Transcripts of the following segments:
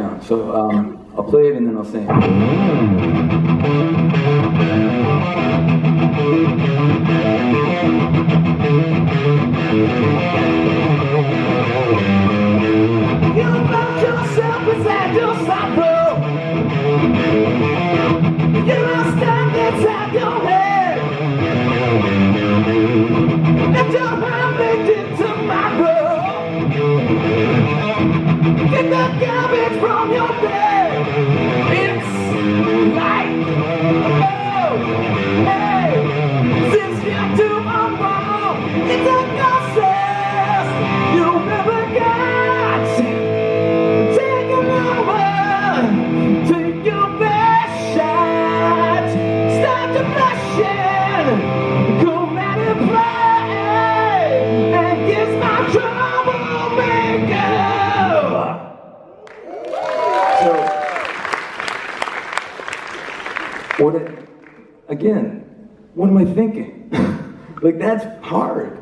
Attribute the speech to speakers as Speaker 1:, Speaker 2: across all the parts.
Speaker 1: down. So I'll play it and then I'll sing. You found yourself beside your sorrow. You lost time inside your head. Let your heart make it tomorrow. Get the garbage from your bed. It's like, oh, hey, since you're too wrong, it's a process you never got. Take over, take your best shot. Start to blushing, go out and play, and kiss my troublemaker. Again, what am I thinking? Like, that's hard.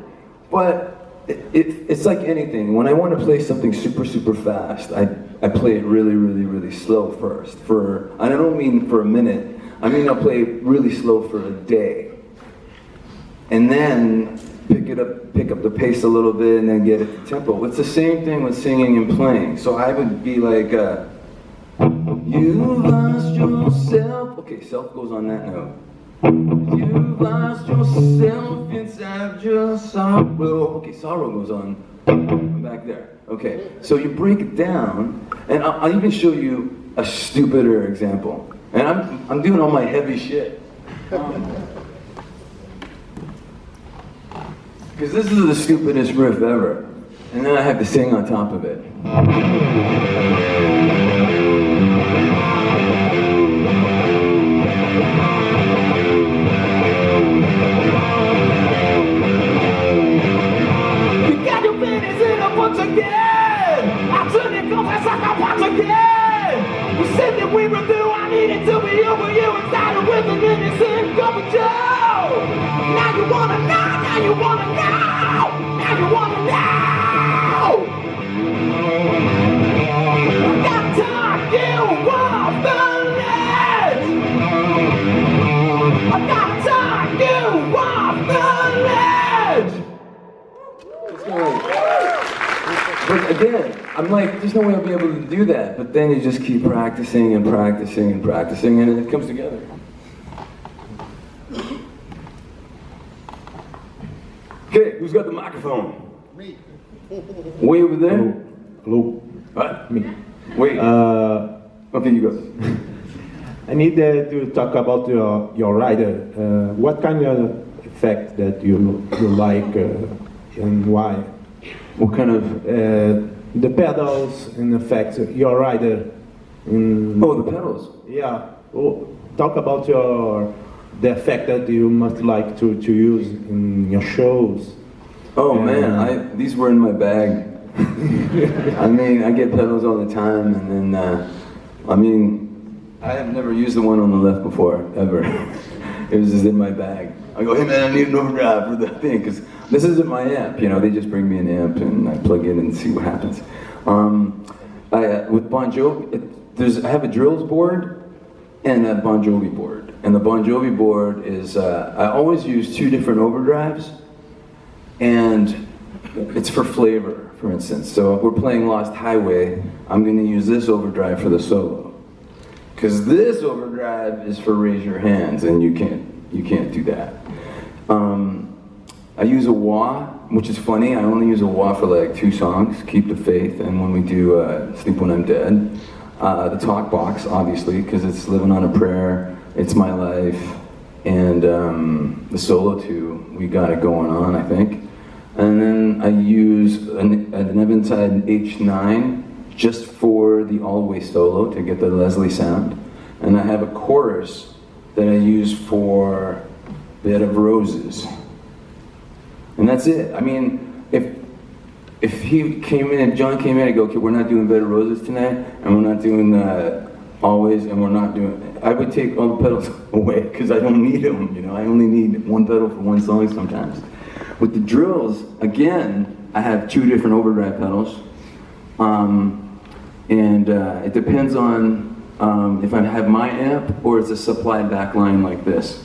Speaker 1: But it's like anything. When I want to play something super, super fast, I play it really, really, really slow first. I don't mean for a minute. I mean I'll play it really slow for a day. And then pick up the pace a little bit and then get it to tempo. It's the same thing with singing and playing. So I would be like, you've lost yourself. Okay, self goes on that note. You've lost yourself inside your sorrow. Okay, sorrow goes on. I'm back there. Okay, so you break it down, and I'll even show you a stupider example. And I'm doing all my heavy shit. Because this is the stupidest riff ever. And then I have to sing on top of it. We were through, I needed to be over you inside of with an innocent cup of joe. Now you wanna know, now you wanna know, now you wanna know. I got time, you off the ledge. I got time, you off the ledge. But again, I'm like, there's no way I'll be able to do that. But then you just keep practicing and practicing and practicing, and it comes together. Okay, who's got the microphone?
Speaker 2: Me.
Speaker 1: Way over there?
Speaker 3: Hello.
Speaker 1: What?
Speaker 3: Me.
Speaker 1: Wait. Okay, you go.
Speaker 3: I need to talk about your rider. What kind of effect that you like and why?
Speaker 1: What kind of...
Speaker 3: the pedals and effects, your rider.
Speaker 1: Oh, the pedals?
Speaker 3: Yeah. Oh, talk about the effect that you must like to use in your shows.
Speaker 1: Oh man, these were in my bag. I mean, I get pedals all the time, and then, I have never used the one on the left before, ever. It was just in my bag. I go, hey man, I need an overdrive for the thing, because this isn't my amp, you know, they just bring me an amp and I plug in and see what happens. With Bon Jovi, I have a drills board and a Bon Jovi board. And the Bon Jovi board is, I always use two different overdrives, and it's for flavor, for instance. So if we're playing Lost Highway, I'm going to use this overdrive for the solo. Because this overdrive is for raise your hands, and you can't do that. I use a wah, which is funny. I only use a wah for like 2 songs, Keep the Faith, and when we do Sleep When I'm Dead. The talk box, obviously, because it's Living on a Prayer, It's My Life, and the solo 2, we got it going on, I think. And then I use an Eventide H9 just for the always solo to get the Leslie sound. And I have a chorus that I use for Bed of Roses. And that's it. I mean, if he came in, if John came in and go, okay, we're not doing Bed of Roses tonight, and we're not doing Always, and we're not doing, I would take all the pedals away, because I don't need them, you know, I only need one pedal for one song sometimes. With the drills, again, I have 2 different overdrive pedals. And it depends on if I have my amp or it's a supplied back line like this.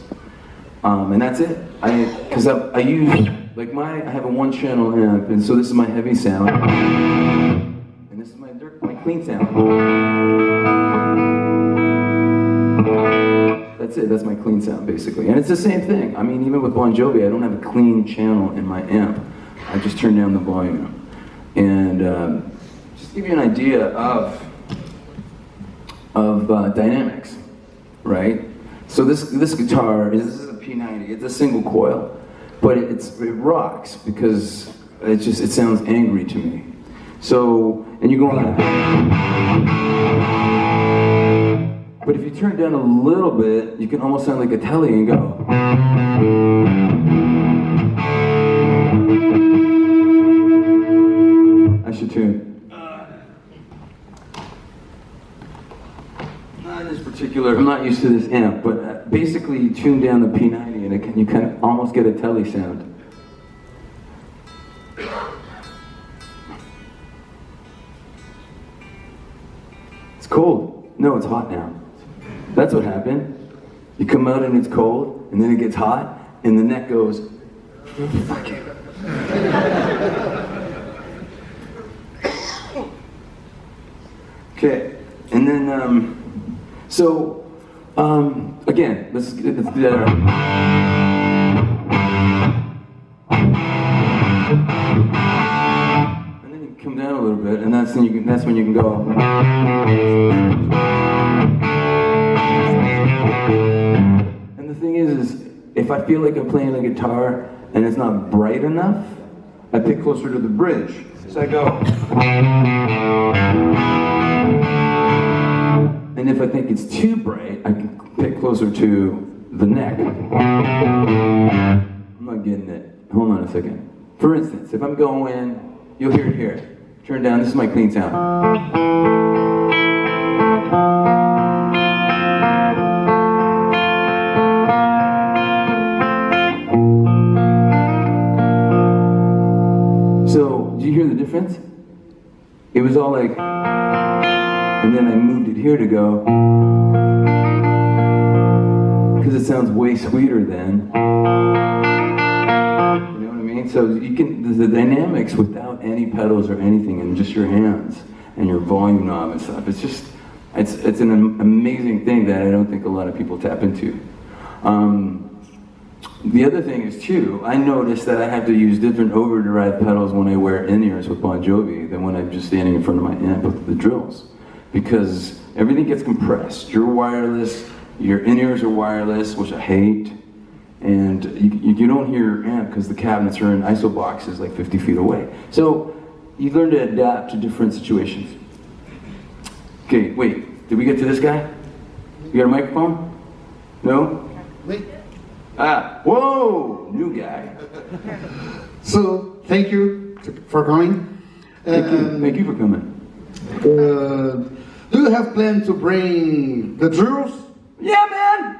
Speaker 1: And that's it. Because I use, like I have a one channel amp, and so this is my heavy sound. And this is my clean sound. That's it, that's my clean sound basically. And it's the same thing. I mean, even with Bon Jovi, I don't have a clean channel in my amp. I just turn down the volume. And just to give you an idea of dynamics, right? So this guitar, this is a P90, it's a single coil, but it rocks because it sounds angry to me. So, and you go on. But if you turn it down a little bit, you can almost sound like a telly and go. I should tune. Not in this particular, I'm not used to this amp, but basically you tune down the P90 and you kind of almost get a telly sound. It's cold. No, it's hot now. That's what happened. You come out and it's cold, and then it gets hot, and the neck goes, fuck you. Okay, and then, again, let's do that. And then you come down a little bit, and that's when you can go. And the thing is if I feel like I'm playing a guitar and it's not bright enough, I pick closer to the bridge. So I go. And if I think it's too bright, I can pick closer to the neck. I'm not getting it. Hold on a second. For instance, if I'm going, you'll hear it here. Turn down, this is my clean sound. So, do you hear the difference? It was all like, and then I moved it here to go, because it sounds way sweeter then. You know what I mean? So you can, the dynamics without any pedals or anything, and just your hands and your volume knob and stuff. It's just, it's an amazing thing that I don't think a lot of people tap into. The other thing is too, I noticed that I have to use different overdrive pedals when I wear in-ears with Bon Jovi than when I'm just standing in front of my amp with the drills. Because everything gets compressed. You're wireless, your in-ears are wireless, which I hate, and you don't hear your amp because the cabinets are in ISO boxes like 50 feet away. So you learn to adapt to different situations. Okay, wait, did we get to this guy? You got a microphone? No?
Speaker 2: Wait.
Speaker 1: Ah, whoa, new guy.
Speaker 2: So, thank you for coming.
Speaker 1: Thank you for coming.
Speaker 2: Do you have planned to bring the drills
Speaker 1: Yeah, man!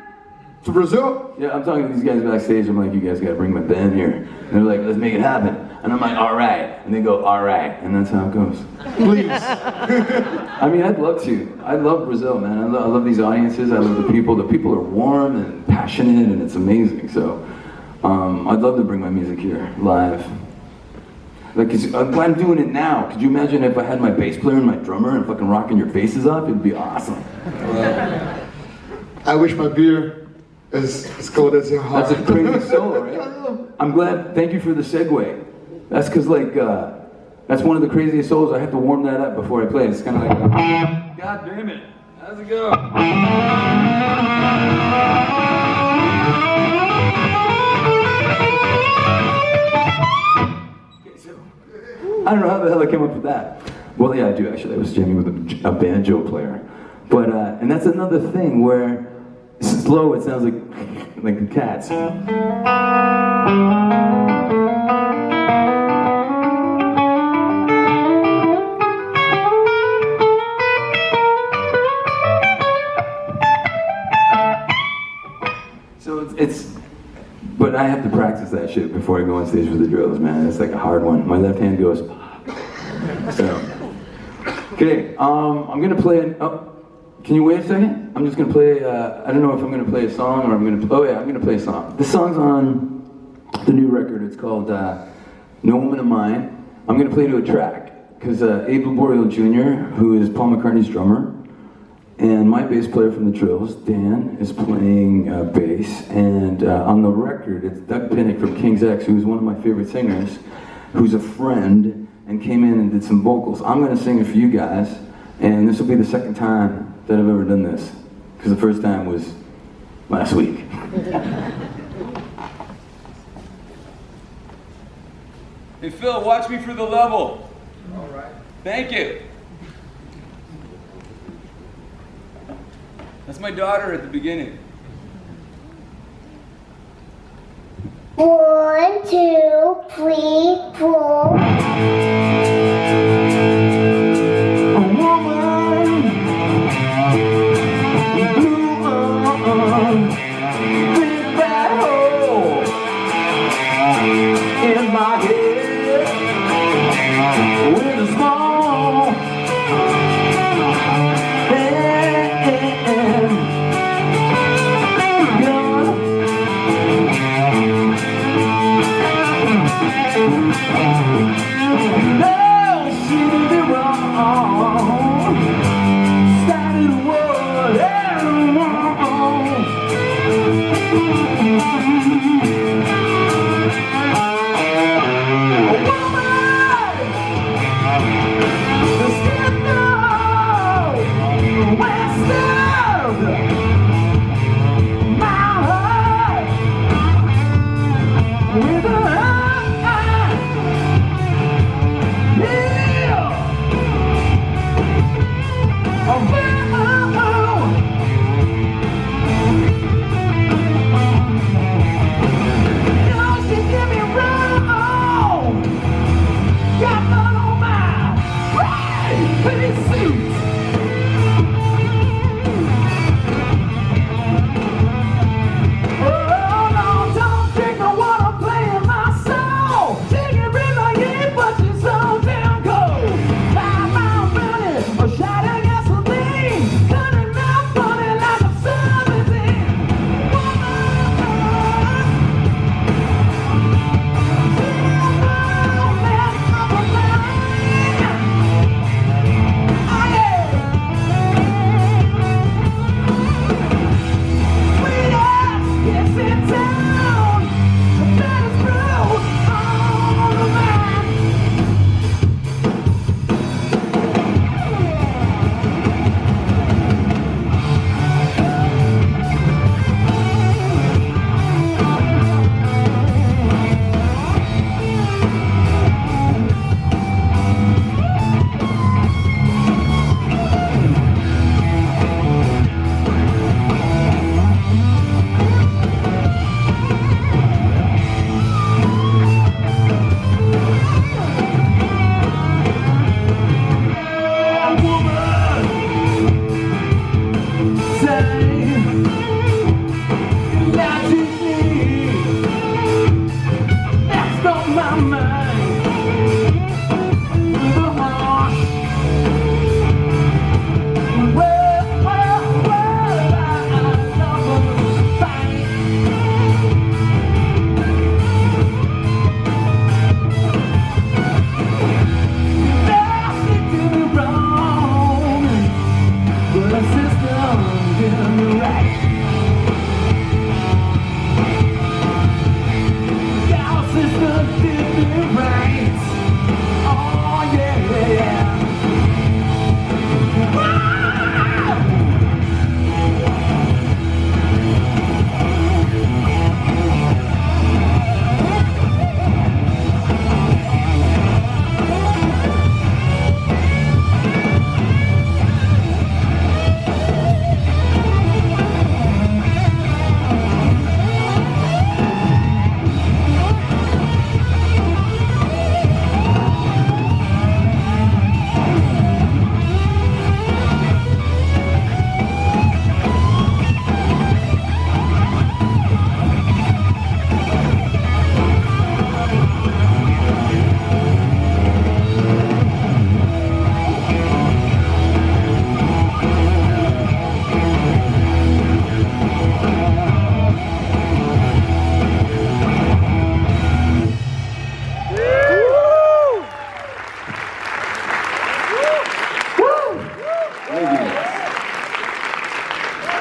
Speaker 2: to Brazil?
Speaker 1: Yeah, I'm talking to these guys backstage. I'm like, you guys gotta bring my band here. And they're like, let's make it happen. And I'm like, all right. And they go, all right. And that's how it goes.
Speaker 2: Please.
Speaker 1: I mean, I'd love to. I love Brazil, man. I love these audiences. I love the people. The people are warm and passionate, and it's amazing. So, I'd love to bring my music here live. Like, I'm doing it now. Could you imagine if I had my bass player and my drummer and fucking rocking your faces off? It'd be awesome.
Speaker 2: I wish my beer is as cold as your heart.
Speaker 1: That's a crazy solo, right? I'm glad. Thank you for the segue. That's because, like, that's one of the craziest solos. I have to warm that up before I play. It's kind of like, God damn it. How's it go? Okay, so, I don't know how the hell I came up with that. Well, yeah, I do actually. I was jamming with a banjo player. But, and that's another thing where slow, it sounds like the cats. So but I have to practice that shit before I go on stage with the drills, man. It's like a hard one. My left hand goes, so. Okay, I'm gonna play. Oh, can you wait a second? I'm just gonna play. I don't know if I'm gonna play a song or I'm gonna. Oh yeah, I'm gonna play a song. This song's on the new record. It's called "No Woman of Mine." I'm gonna play to a track because Abe Laboriel Jr., who is Paul McCartney's drummer, and my bass player from the Drills, Dan, is playing bass. And on the record, it's Doug Pinnick from King's X, who's one of my favorite singers, who's a friend, and came in and did some vocals. I'm gonna sing it for you guys, and this will be the second time that I've ever done this, because the first time was last week.
Speaker 4: Hey Phil, watch me for the level. All right. Thank you. That's my daughter at the beginning.
Speaker 5: 1, 2, 3, 4.
Speaker 1: A woman, blue big bad hole in my head with a small hand gun. No, she did me wrong. Started a war and wrong. A woman, the scapegoat, west of my heart with a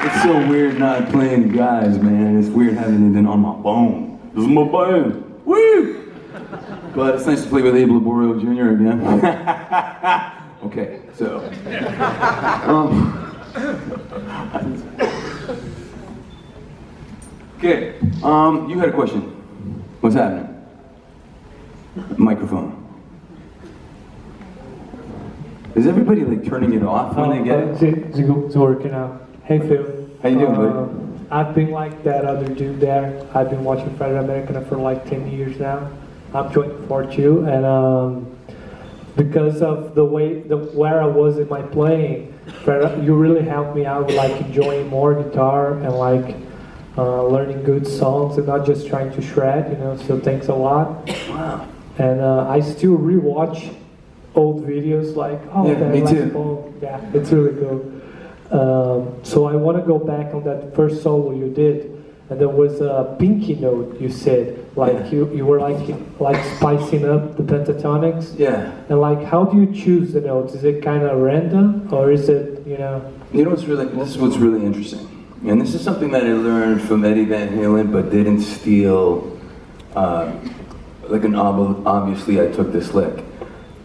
Speaker 1: It's so weird not playing guys, man. It's weird having it on my bone. This is my band. Woo! But it's nice to play with Abel Laborio Jr. again. Okay, so. Okay, you had a question. What's happening? Microphone. Is everybody like turning it off when they get it?
Speaker 6: It's working out. Hey Phil.
Speaker 1: How you doing, buddy?
Speaker 6: I've been like that other dude there. I've been watching Fred American for like 10 years now. I'm 24 too, and because of where I was in my playing, you really helped me out with like enjoying more guitar and like learning good songs and not just trying to shred, you know. So thanks a lot.
Speaker 1: Wow.
Speaker 6: And I still rewatch old videos like,
Speaker 1: Yeah, me too.
Speaker 6: Yeah, it's really cool. So I want to go back on that first solo you did, and there was a pinky note you said, like you were like spicing up the pentatonics.
Speaker 1: Yeah.
Speaker 6: And like, how do you choose the notes? Is it kind of random, or is it, you know?
Speaker 1: You know this is what's really interesting, and this is something that I learned from Eddie Van Halen, but didn't steal. Obviously, I took this lick.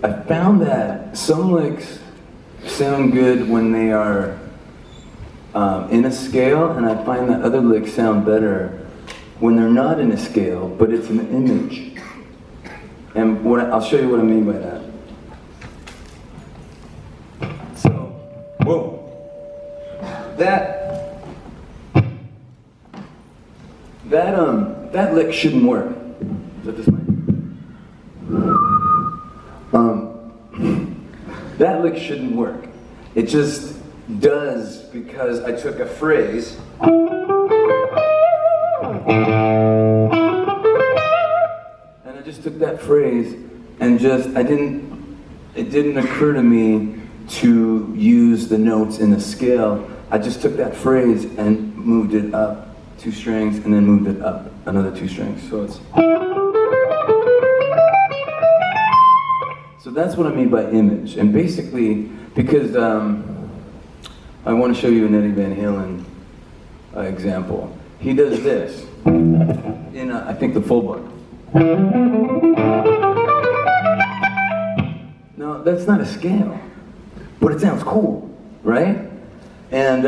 Speaker 1: I found that some licks sound good when they are in a scale, and I find that other licks sound better when they're not in a scale, but it's an image. And I'll show you what I mean by that. So, whoa, that lick shouldn't work. Is that this mic? That lick shouldn't work. It just does because I took a phrase and I just took that phrase and it didn't occur to me to use the notes in a scale. I just took that phrase and moved it up 2 strings and then moved it up another 2 strings. So that's what I mean by image. And basically, because I want to show you an Eddie Van Halen example. He does this in, I think, the full bar. No, that's not a scale, but it sounds cool, right? And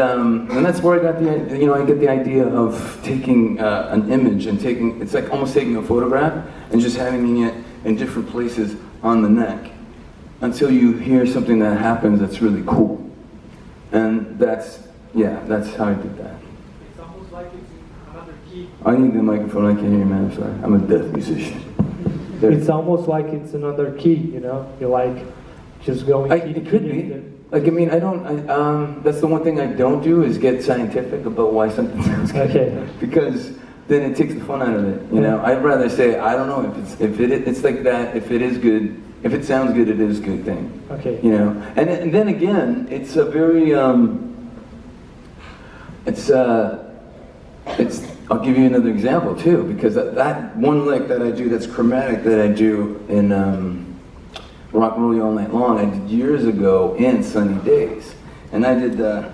Speaker 1: that's where I got I get the idea of taking an image and it's like almost taking a photograph and just having it in different places on the neck until you hear something that happens that's really cool. And that's how I did that.
Speaker 6: It's almost like it's in another key.
Speaker 1: I need the microphone, I can't hear you, man, I'm sorry. I'm a deaf musician.
Speaker 6: It's almost like it's another key, you know? You're like just going key to
Speaker 1: it could
Speaker 6: key.
Speaker 1: be. Like, I mean, that's the one thing I don't do is get scientific about why something sounds good.
Speaker 6: Okay.
Speaker 1: Because then it takes the fun out of it, you know? I'd rather say, I don't know if it's like that, if it is good, if it sounds good, it is a good thing.
Speaker 6: Okay.
Speaker 1: You know? And then again, it's a very, I'll give you another example too, because that one lick that I do that's chromatic that I do in Rock and Roll You All Night Long, I did years ago in Sunny Days. And I did that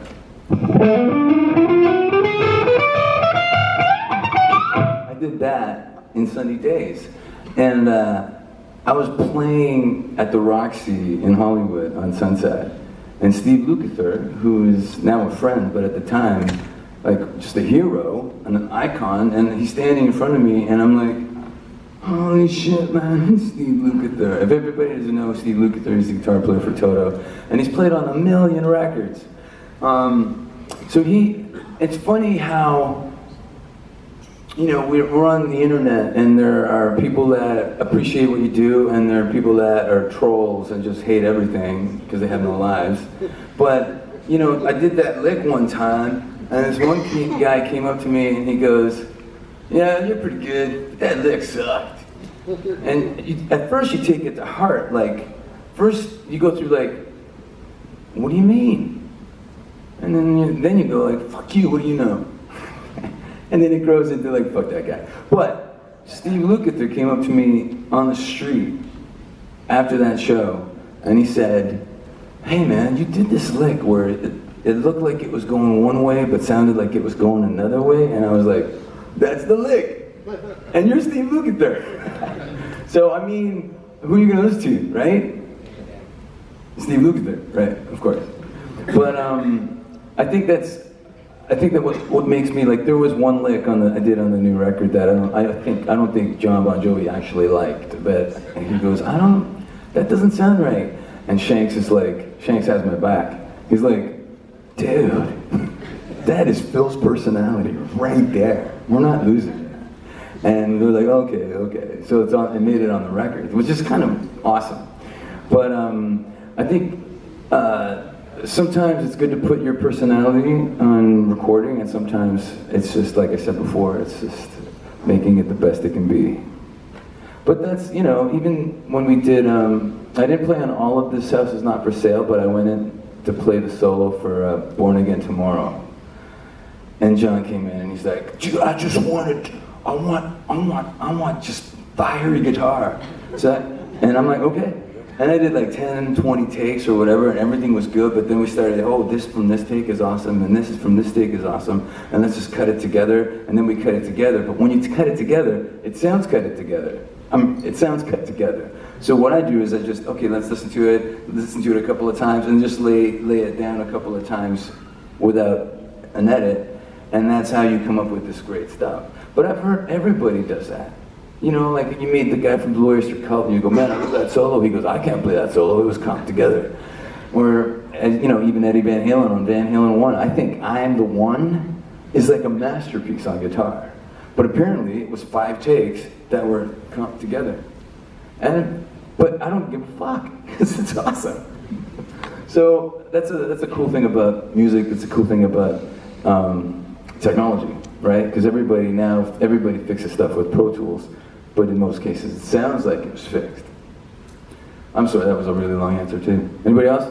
Speaker 1: in Sunny Days. And I was playing at the Roxy in Hollywood on Sunset. And Steve Lukather, who is now a friend, but at the time, like just a hero and an icon, and he's standing in front of me, and I'm like, holy shit, man, Steve Lukather. If everybody doesn't know Steve Lukather, he's the guitar player for Toto, and he's played on 1 million records. It's funny how, you know, we're on the internet, and there are people that appreciate what you do, and there are people that are trolls and just hate everything because they have no lives. But, you know, I did that lick one time, and this one guy came up to me and he goes, yeah, you're pretty good, but that lick sucked. And at first you take it to heart, like, first you go through like, what do you mean? And then you go like, fuck you, what do you know? And then it grows into like, fuck that guy. But Steve Lukather came up to me on the street after that show, and he said, hey man, you did this lick where it looked like it was going one way, but sounded like it was going another way, and I was like, that's the lick, and you're Steve Lukather. So I mean, who are you gonna listen to, right? Steve Lukather, right? Of course. But I think that what makes me like, there was one lick I did on the new record that I don't think John Bon Jovi actually liked, but he goes, that doesn't sound right. And Shanks is like, Shanks has my back. He's like, dude, that is Phil's personality right there. We're not losing it. And they're like, okay. So it made it on the record, which is kind of awesome. But I think sometimes it's good to put your personality on recording, and sometimes it's just, like I said before, it's just making it the best it can be. But that's, even when we did, I didn't play on all of This House Is Not For Sale, but I went in to play the solo for Born Again Tomorrow. And John came in and he's like, dude, I want just fiery guitar. And I'm like, okay. And I did like 10, 20 takes or whatever, and everything was good, but then we started, this from this take is awesome, and this is from this take is awesome, and let's just cut it together, and then we cut it together. But when you cut it together, it sounds cut together. So what I do is let's listen to it a couple of times, and just lay it down a couple of times without an edit, and that's how you come up with this great stuff. But I've heard everybody does that. Like you meet the guy from Blue Oyster Cult and you go, man, I love that solo. He goes, I can't play that solo. It was comped together. Or, even Eddie Van Halen on Van Halen 1, I think I Am the One is like a masterpiece on guitar. But apparently it was 5 takes that were comped together. But I don't give a fuck, because it's awesome. So that's a cool thing about music. It's a cool thing about technology, right? Because everybody fixes stuff with Pro Tools. But in most cases, it sounds like it was fixed. I'm sorry, that was a really long answer too. Anybody else?